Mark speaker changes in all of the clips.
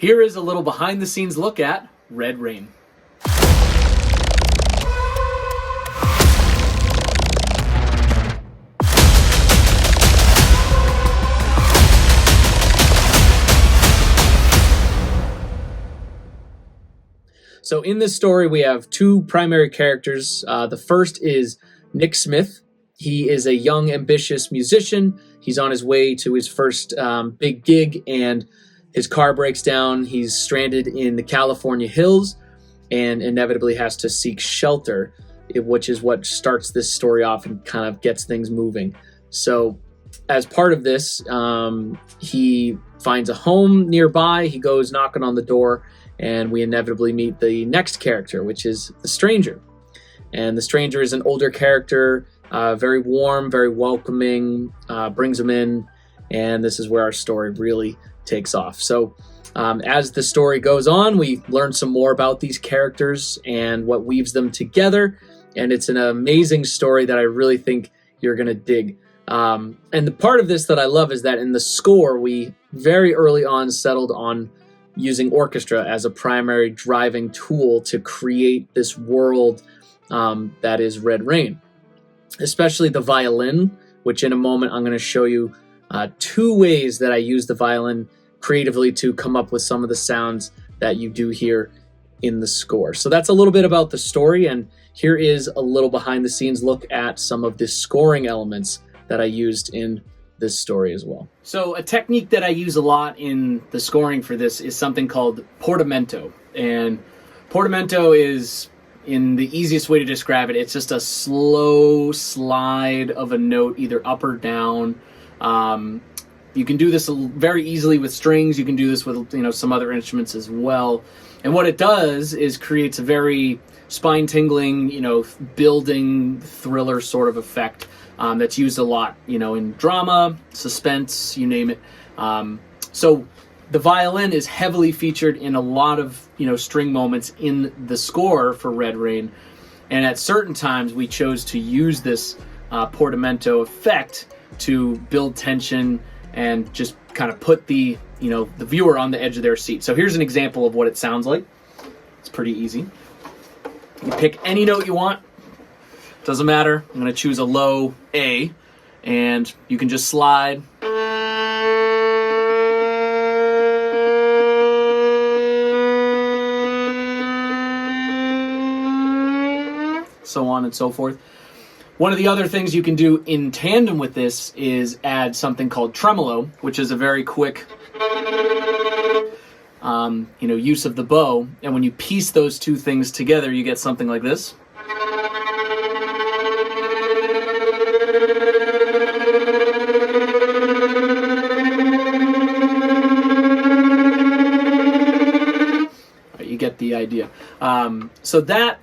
Speaker 1: Here is a little behind the scenes look at Red Rain. So in this story, we have two primary characters. The first is Nick Smith. He is a young, ambitious musician. He's on his way to his first big gig, and his car breaks down. He's stranded in the California hills and inevitably has to seek shelter, which is what starts this story off and kind of gets things moving. So as part of this, he finds a home nearby. He goes knocking on the door, and we inevitably meet the next character, which is the Stranger. And the Stranger is an older character, very warm, very welcoming, brings him in, and this is where our story really takes off. So as the story goes on, we learn some more about these characters and what weaves them together, and it's an amazing story that I really think you're going to dig. And the part of this that I love is that in the score, we very early on settled on using orchestra as a primary driving tool to create this world that is Red Rain. Especially the violin, which in a moment I'm going to show you two ways that I use the violin creatively to come up with some of the sounds that you do hear in the score. So that's a little bit about the story, and here is a little behind the scenes look at some of the scoring elements that I used in this story as well. So a technique that I use a lot in the scoring for this is something called portamento. And portamento is, in the easiest way to describe it, it's just a slow slide of a note, either up or down. You can do this very easily with strings. You can do this with some other instruments as well. And what it does is creates a very spine-tingling, building thriller sort of effect that's used a lot, in drama, suspense, you name it. So the violin is heavily featured in a lot of, string moments in the score for Red Rain. And at certain times, we chose to use this portamento effect to build tension and just kind of put the viewer on the edge of their seat. So here's an example of what it sounds like. It's pretty easy. You pick any note you want. Doesn't matter. I'm going to choose a low A, and you can just slide. So on and so forth. One of the other things you can do in tandem with this is add something called tremolo, which is a very quick use of the bow. And when you piece those two things together, you get something like this. You get the idea. So that,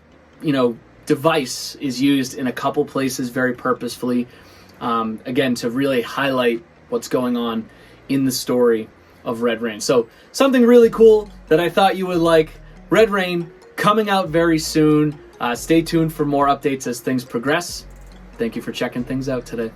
Speaker 1: device is used in a couple places very purposefully, again, to really highlight what's going on in the story of Red Rain. So something really cool that I thought you would like. Red Rain coming out very soon. Stay tuned for more updates as things progress. Thank you for checking things out today.